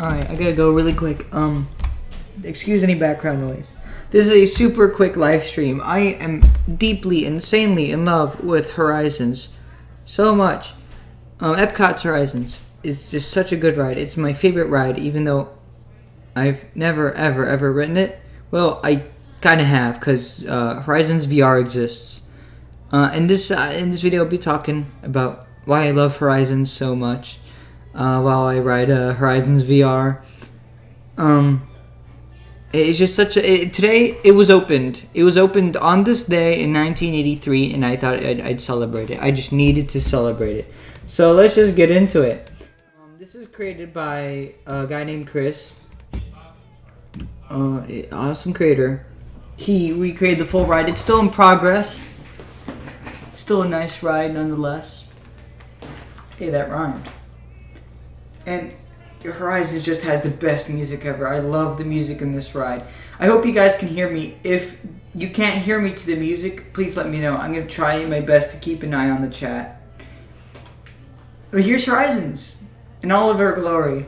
Alright, I gotta go really quick. Excuse any background noise. This is a super quick live stream. I am deeply, insanely in love with Horizons. So much. Epcot's Horizons is just such a good ride. It's my favorite ride, even though I've never, ever ridden it. Well, I kind of have, because Horizons VR exists. In this video, I'll be talking about why I love Horizons so much. While I ride Horizons VR. It's just such a... today, it was opened. It was opened on this day in 1983, and I thought I'd celebrate it. I just needed to celebrate it. So let's just get into it. This is created by a guy named Chris. Awesome creator. He recreated the full ride. It's still in progress. Still a nice ride nonetheless. Hey, that rhymed. And Horizons just has the best music ever. I love the music in this ride. I hope you guys can hear me. If you can't hear me to the music, please let me know. I'm going to try my best to keep an eye on the chat. But here's Horizons in all of her glory.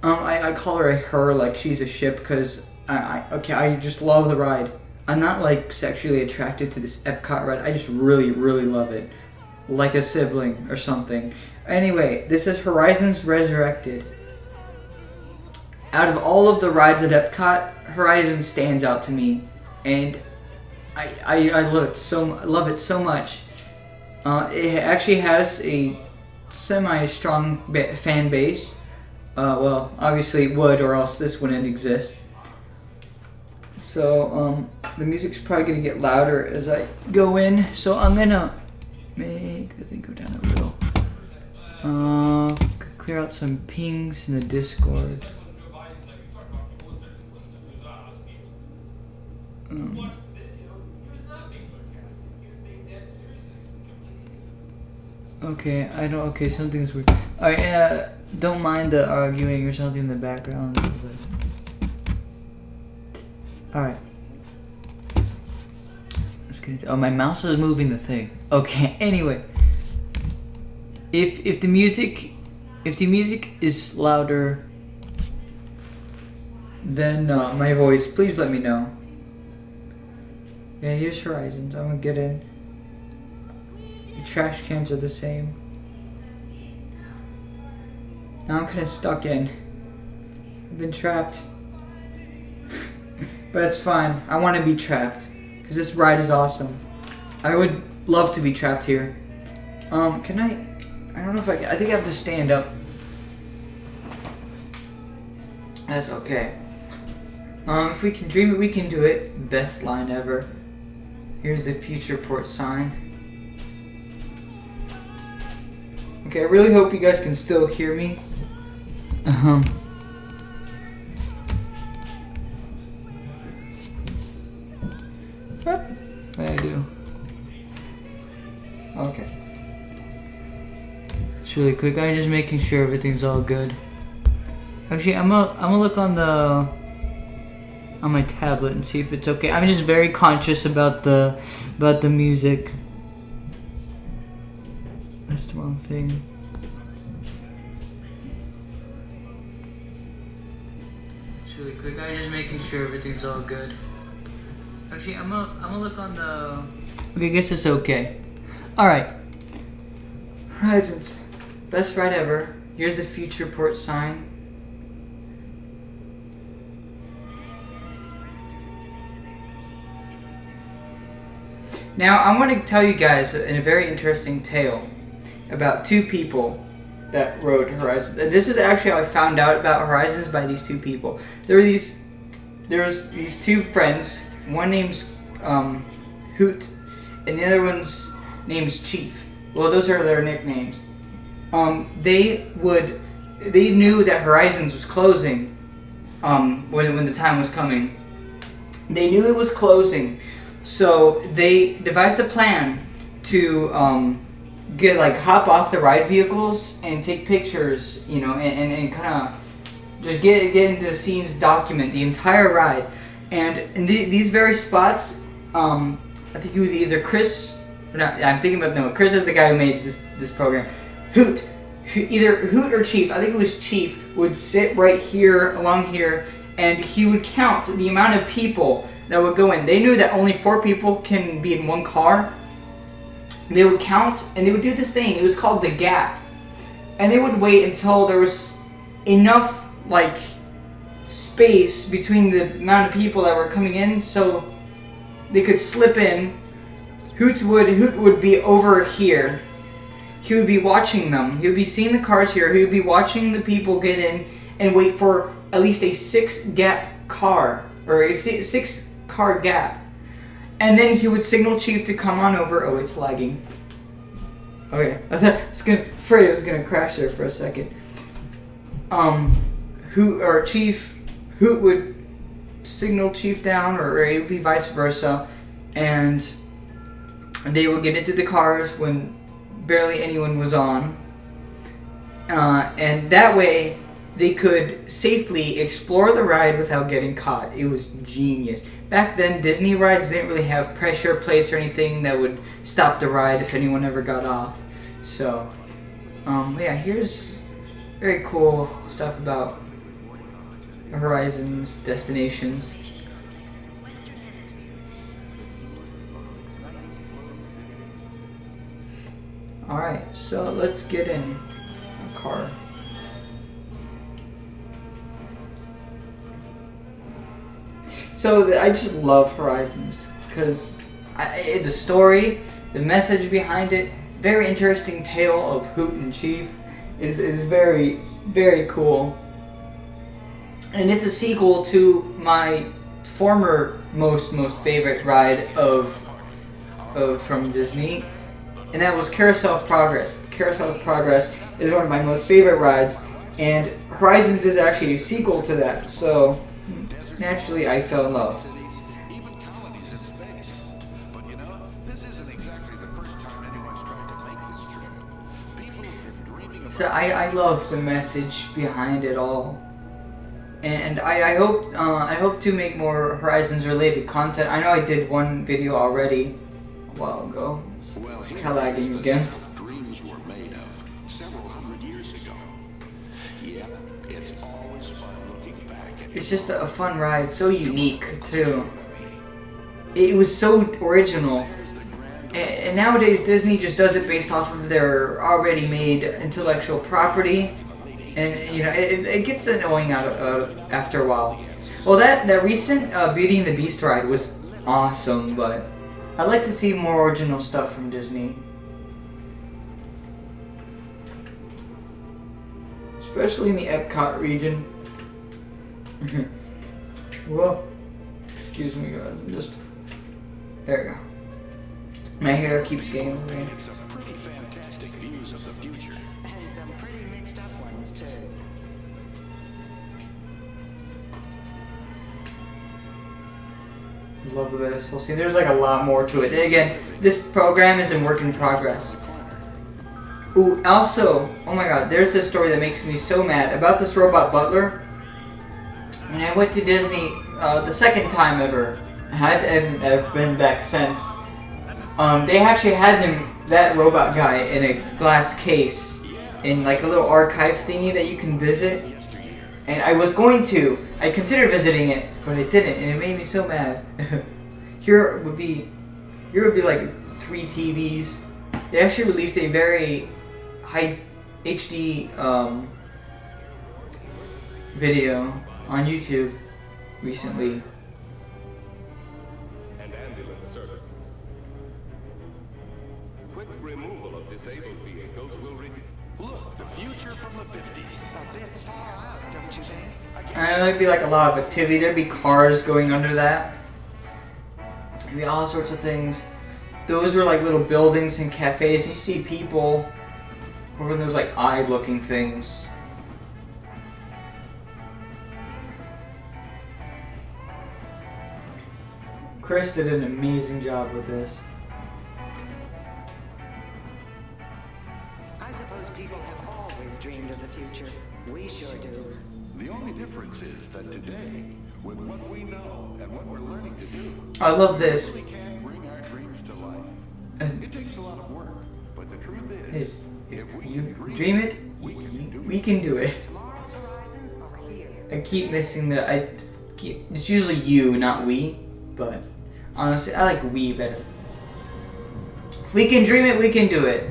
I call her a her like she's a ship because I just love the ride. I'm not like sexually attracted to this Epcot ride. I just really love it. Like a sibling or something. Anyway, this is Horizons Resurrected. Out of all of the rides at Epcot, Horizons stands out to me, and I love it so much. It actually has a semi-strong fan base. Well, obviously it would, or else this wouldn't exist. So the music's probably gonna get louder as I go in. So I'm gonna make the thing go down a little. Clear out some pings in the Discord. Okay, something's weird. Alright, don't mind the arguing or something in the background. Alright. Let's get into, my mouse is moving the thing. Okay, anyway. If the music is louder than my voice, please let me know. Yeah, here's Horizons. I'm gonna get in. The trash cans are the same. Now I'm kind of stuck in. I've been trapped. But it's fine. I want to be trapped because this ride is awesome. I would love to be trapped here. Can I don't know if I think I have to stand up. That's okay. If we can dream it, we can do it. Best line ever. Here's the future port sign. Okay, I really hope you guys can still hear me. What did I do? Okay. It's really quick. I'm just making sure everything's all good. Actually, I'm gonna look on my tablet and see if it's okay. I'm just very conscious about the music. That's the wrong thing. It's really quick. I'm just making sure everything's all good. Actually, I'm gonna look on the. Okay, I guess it's okay. All right. Horizons, best ride ever. Here's the future port sign. Now, I want to tell you guys a very interesting tale about two people that rode Horizons. This is actually how I found out about Horizons, by these two people. There's these two friends. One name's Hoot, and the other one's name's Chief. Well, those are their nicknames. They knew that Horizons was closing when the time was coming. They knew it was closing. So they devised a plan to hop off the ride vehicles and take pictures, you know, and kind of just get into the scenes, document the entire ride. And in these very spots, I think it was either Chris, or not, I'm thinking about, no, Chris is the guy who made this program. Hoot either Hoot or Chief, I think it was Chief, would sit right here, along here, and he would count the amount of people that would go in. They knew that only 4 people can be in one car. They would count, and they would do this thing. It was called the gap. And they would wait until there was enough, like, space between the amount of people that were coming in so they could slip in. Hoot would be over here. He would be watching them. He would be seeing the cars here. He would be watching the people get in and wait for at least a 6-gap car, or a 6-car gap. And then he would signal Chief to come on over. Oh, it's lagging. Okay, afraid it was gonna crash there for a second. Hoot would signal Chief down, or it would be vice versa, and they would get into the cars when barely anyone was on, and that way they could safely explore the ride without getting caught. It was genius. Back then, Disney rides didn't really have pressure plates or anything that would stop the ride if anyone ever got off. So, yeah, here's very cool stuff about Horizons destinations. Alright, so let's get in a car. So I just love Horizons because the story, the message behind it, very interesting tale of Hoot and Chief is very, very cool. And it's a sequel to my former most favorite ride of from Disney, and that was Carousel of Progress. Carousel of Progress is one of my most favorite rides, and Horizons is actually a sequel to that, so naturally I fell in love. So I love the message behind it all, and I hope to make more Horizons related content. I know I did one video already a while ago. It's lagging again. Dreams were made of several hundred years ago. Yeah, it's always fun looking back. It's just a fun ride, so unique too. It was so original. And nowadays Disney just does it based off of their already made intellectual property, and you know it gets annoying after a while. Well, that recent Beauty and the Beast ride was awesome, but I'd like to see more original stuff from Disney, especially in the Epcot region. Well, excuse me guys, I'm just there we go. My hair keeps getting in the way. Some pretty fantastic views of the future. And some pretty mixed up ones too. Love this. We'll see. There's like a lot more to it. And again, this program is in work in progress. Ooh, also, oh my god, there's this story that makes me so mad about this robot Butler. When I went to Disney the second time ever, I've been back since. They actually had that robot guy in a glass case in like a little archive thingy that you can visit. And I considered visiting it, but I didn't, and it made me so mad. Here would be like 3 TVs. They actually released a very high HD video on YouTube recently. And ambulance services. Quick removal of disabled vehicles will reduce. Look, the future from the 50s. A bit far out, don't you think? And there'd be like a lot of activity. There'd be cars going under that. There'd be all sorts of things. Those were like little buildings and cafes, and you see people over in those like eye-looking things. Chris did an amazing job with this. I suppose people have always dreamed of the future. We sure do. The only difference is that today, with what we know and what we're learning to do, I love this. we really can bring our dreams to life. It takes a lot of work, but the truth is, If we You can dream it, we can do it. Tomorrow's horizons are here. I keep missing the. It's usually you, not we. But honestly, I like we better. If we can dream it, we can do it.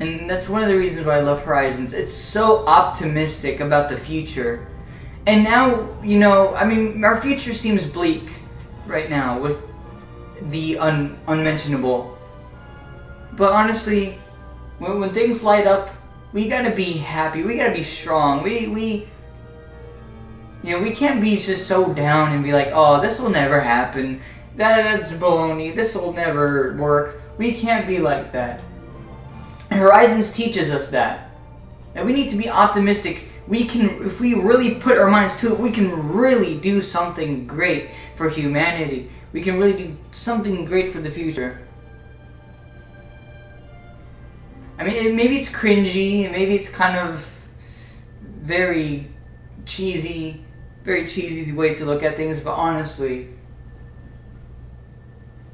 And that's one of the reasons why I love Horizons. It's so optimistic about the future. And now, you know, I mean, our future seems bleak right now with the unmentionable. But honestly, when things light up, we gotta be happy. We gotta be strong. We you know, we can't be just so down and be like, oh, this will never happen. That's baloney. This will never work. We can't be like that. Horizons teaches us that. And we need to be optimistic. We can, if we really put our minds to it, we can really do something great for humanity. We can really do something great for the future. I mean, maybe it's cringy, maybe it's kind of very cheesy way to look at things, but honestly,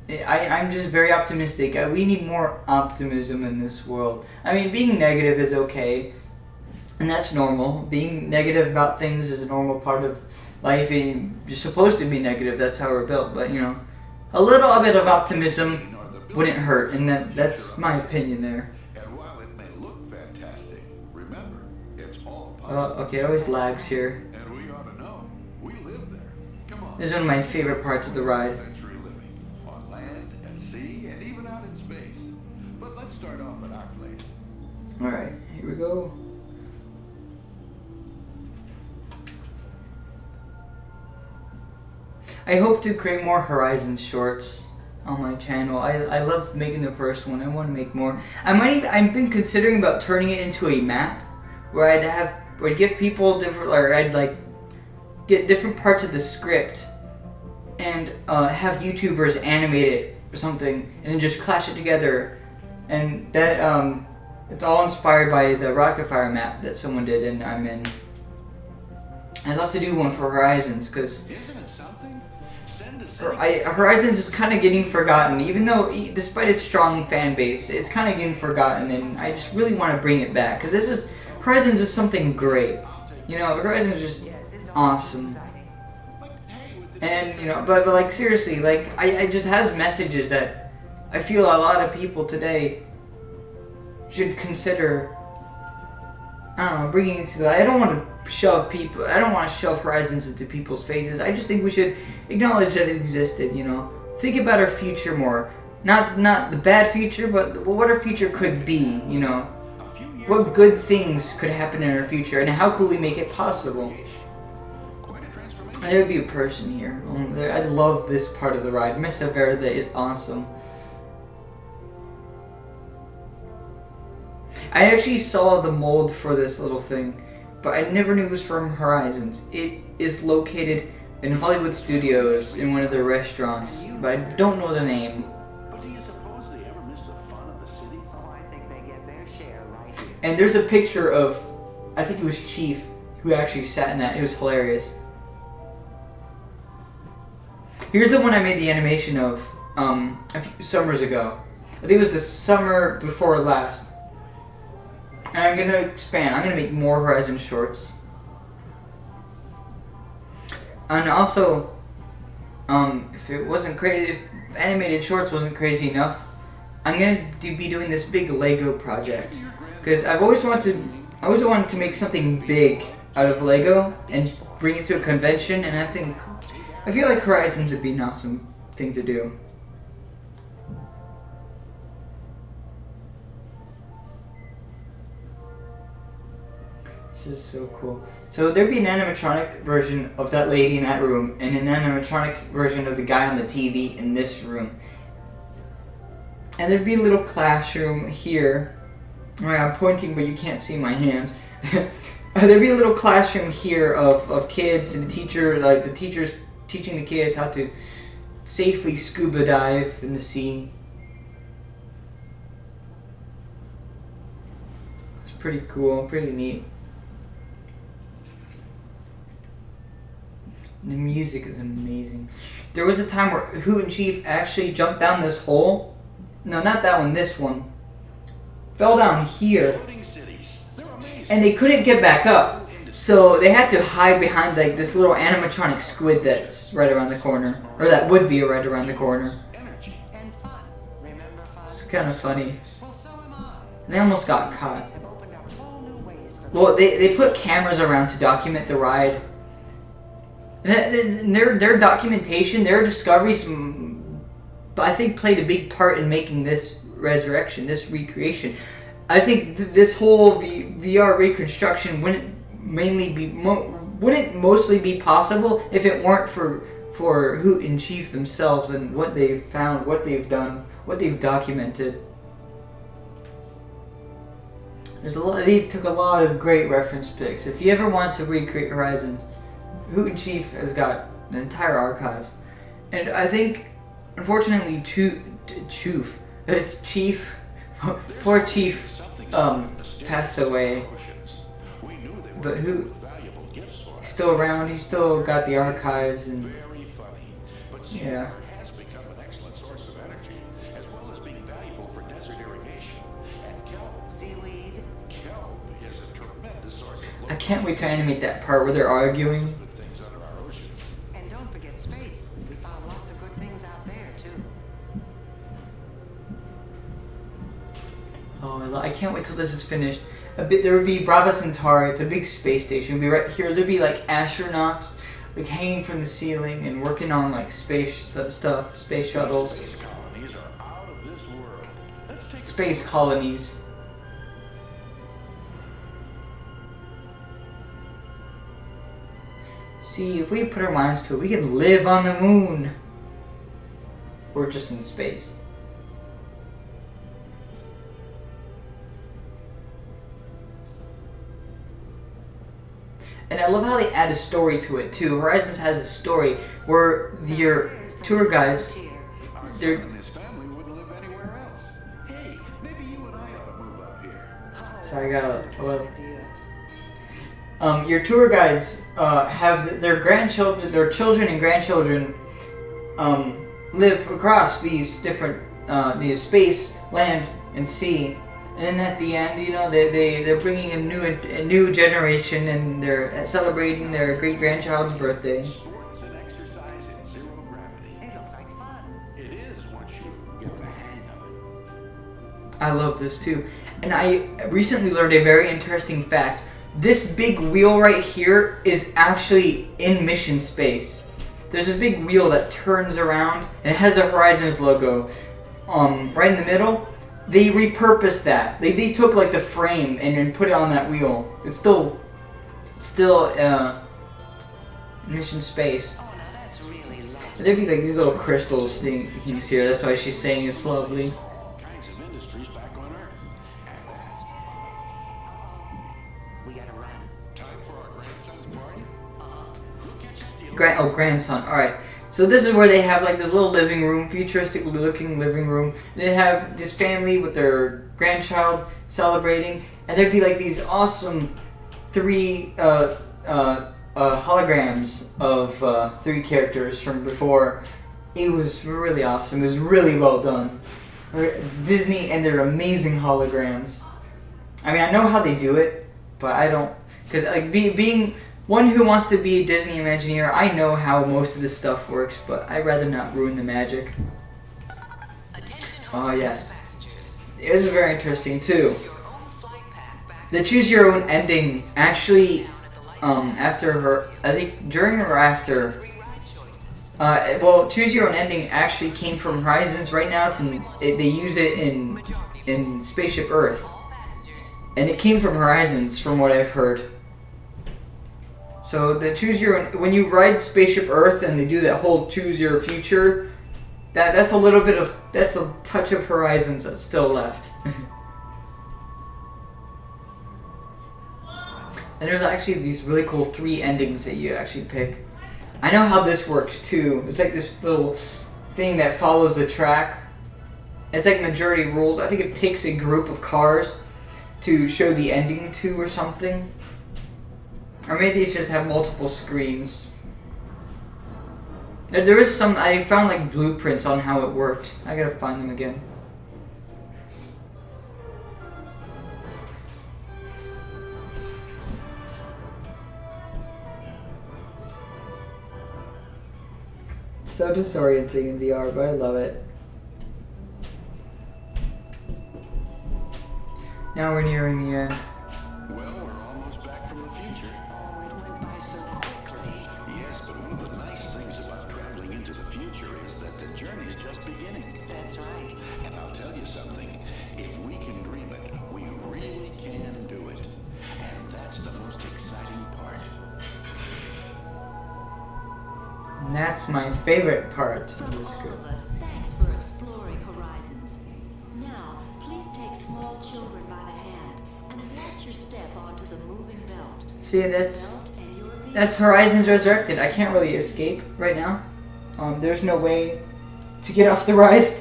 I'm just very optimistic. We need more optimism in this world. I mean, being negative is okay, and that's normal. Being negative about things is a normal part of life, and you're supposed to be negative. That's how we're built. But, you know, a little bit of optimism wouldn't hurt, and that's my opinion there. And while it may look fantastic, remember, it's all possible. Okay, it always lags here. And we ought to know. We live there. Come on. This is one of my favorite parts of the ride. Century living on land and sea and even out in space. But let's start off at our place. Alright, here we go. I hope to create more Horizon shorts on my channel. I love making the first one. I want to make more. I've been considering about turning it into a map where I'd give people different, or I'd like get different parts of the script and have YouTubers animate it or something, and then just clash it together. And that it's all inspired by the Rocket Fire map that someone did, and I'm in. I'd love to do one for Horizons, because Isn't it something? Send us Horizons is kind of getting forgotten, even though, despite its strong fan base, it's kind of getting forgotten, and I just really want to bring it back, because Horizons is something great. You know, Horizons is just Yes, it's awesome. exciting. And, you know, but like, seriously, like, I just has messages that I feel a lot of people today should consider, I don't know, bringing it to that. I don't want to shove Horizons into people's faces. I just think we should acknowledge that it existed, you know. Think about our future more. Not the bad future, but what our future could be, you know. What good things could happen in our future, and how could we make it possible? There would be a person here. I love this part of the ride. Mesa Verde is awesome. I actually saw the mold for this little thing, but I never knew it was from Horizons. It is located in Hollywood Studios in one of their restaurants, but I don't know the name. But do you suppose they ever miss the fun of the city? Oh, I think they get their share right here. And there's a picture of, I think it was Chief, who actually sat in that. It was hilarious. Here's the one I made the animation of a few summers ago. I think it was the summer before last. And I'm gonna expand. I'm gonna make more Horizon shorts. And also, if it wasn't crazy, if animated shorts wasn't crazy enough, I'm gonna be doing this big Lego project. Because I've always wanted to make something big out of Lego and bring it to a convention, and I feel like Horizons would be an awesome thing to do. This is so cool. So there'd be an animatronic version of that lady in that room, and an animatronic version of the guy on the TV in this room. And there'd be a little classroom here. Right, I'm pointing, but you can't see my hands. There'd be a little classroom here of kids, and the teachers teaching the kids how to safely scuba dive in the sea. It's pretty cool, pretty neat. The music is amazing. There was a time where Hoot and Chief actually jumped down this hole. No, not that one, this one. fell down here, Floating cities. They're amazing. and they couldn't get back up. So they had to hide behind like this little animatronic squid that's right around the corner, or that would be right around the corner. Energy. And fun. Remember fun? It's kind of funny. Well, so am I. And they almost got caught. Have opened up whole new ways for Well, they put cameras around to document the ride. And their documentation, their discoveries, I think played a big part in making this resurrection, this recreation. I think this whole VR reconstruction wouldn't mostly be possible if it weren't for Hoot and Chief themselves and what they've found, what they've done, what they've documented. They took a lot of great reference pics. If you ever want to recreate Horizons, Hoot and Chief has got an entire archives, and I think, unfortunately, Chief, poor Chief, passed away. We knew they were But Hoot, valuable gifts for us. still around. He's still got the archives, and Very funny. But yeah. has become an excellent source of energy, as well as being valuable for desert irrigation. And kelp. seaweed. Kelp is a tremendous source of I can't wait to animate that part where they're arguing. good things under our oceans. And don't forget space. We found lots of good things out there, too. Oh, I can't wait till this is finished. There would be Brava Centauri. It's a big space station. It'd be right here. There'd be like astronauts, like hanging from the ceiling and working on like space stuff, space shuttles, Space colonies are out of this world. Let's take space colonies. See, if we put our minds to it, we can live on the moon. Or just in space. And I love how they add a story to it too. Horizons has a story where your tour guides, they're and his family wouldn't live anywhere else. Hey, maybe you and I ought to move up here. sorry, I got a little. Your tour guides have their grandchildren, their children and grandchildren live across these different these space, land, and sea. And then at the end, you know, they're bringing a new generation, and they're celebrating their great grandchild's birthday. Sports and exercise in zero gravity. It looks like fun. It is once you get the hang of it. I love this too. And I recently learned a very interesting fact. This big wheel right here is actually in mission space. There's this big wheel that turns around, and it has the Horizons logo right in the middle. They repurposed that. They took like the frame and put it on that wheel. It's still mission space. Oh, now that's really lovely. There'd be like these little crystals things here. That's why she's saying it's lovely. All kinds of industries back on Earth. And that's We gotta run. time for our grandson's party. We'll catch you. Grandson. All right. So this is where they have like this little living room, futuristic looking living room. They have this family with their grandchild celebrating, and there'd be like these awesome three holograms of three characters from before. It was really awesome. It was really well done. Disney and their amazing holograms. I mean, I know how they do it, but I don't, because like being one who wants to be a Disney Imagineer, I know how most of this stuff works, but I'd rather not ruin the magic. Oh yes, it is very interesting too. The choose your own ending actually, after her, I think during or after. Well, choose your own ending actually came from Horizons right now. They use it in Spaceship Earth, and it came from Horizons from what I've heard. So the choose your own, when you ride Spaceship Earth and they do that whole choose your future, that's a little bit of, that's a touch of Horizons that's still left. And there's actually these really cool 3 endings that you actually pick. I know how this works too. It's like this little thing that follows the track. It's like majority rules. I think it picks a group of cars to show the ending to or something. Or maybe it's just have multiple screens. There is some, I found like blueprints on how it worked. I gotta find them again. So disorienting in VR, but I love it. Now we're nearing the end. Well, we're almost back from the future. Oh, it went by so quickly. Yes, but one of the nice things about traveling into the future is that the journey's just beginning. That's right. And I'll tell you something, if we can dream it, we really can do it. And that's the most exciting part. And that's my favorite part From of the all script. of us, thanks for exploring horizons. Now, please take small children by the hand and watch your step onto the moving belt. See, that's Belt and your vehicle. Horizons Resurrected. I can't really escape right now. There's no way to get off the ride.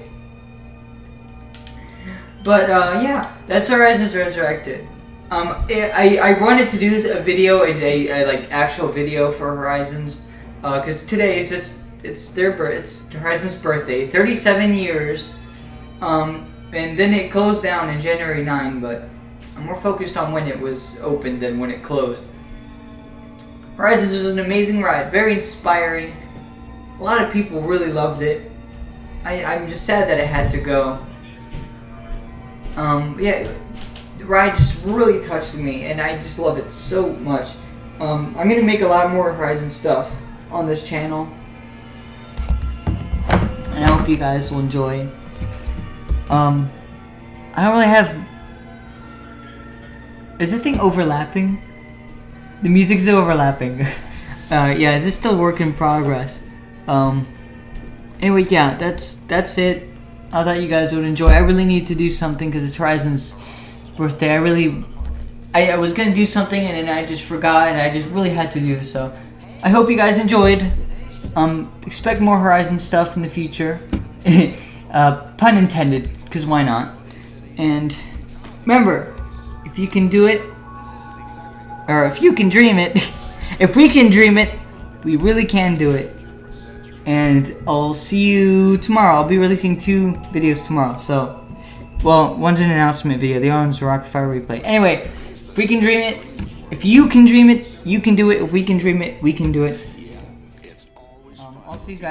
But yeah, that's Horizons Resurrected. I wanted to do a video, a like actual video for Horizons, because today is it's Horizons' birthday, 37 years. And then it closed down in January 9, but I'm more focused on when it was opened than when it closed. Horizons was an amazing ride, very inspiring. A lot of people really loved it. I'm just sad that it had to go. Yeah, the ride just really touched me, and I just love it so much. I'm gonna make a lot more Horizon stuff on this channel, and I hope you guys will enjoy. I don't really have. Is the thing overlapping? The music's overlapping. Yeah, this is still work in progress. Anyway, yeah, that's it. I thought you guys would enjoy. I really need to do something because it's Horizon's birthday. I was gonna do something and then I just forgot, and I just really had to do it. So I hope you guys enjoyed. Expect more Horizon stuff in the future. Pun intended, because why not? And remember, if you can do it, or if you can dream it, if we can dream it, we really can do it. And I'll see you tomorrow. I'll be releasing 2 videos tomorrow. So, well, one's an announcement video, the other one's a Rocket Fire replay. Anyway, if we can dream it, if you can dream it, you can do it. If we can dream it, we can do it. I'll see you guys.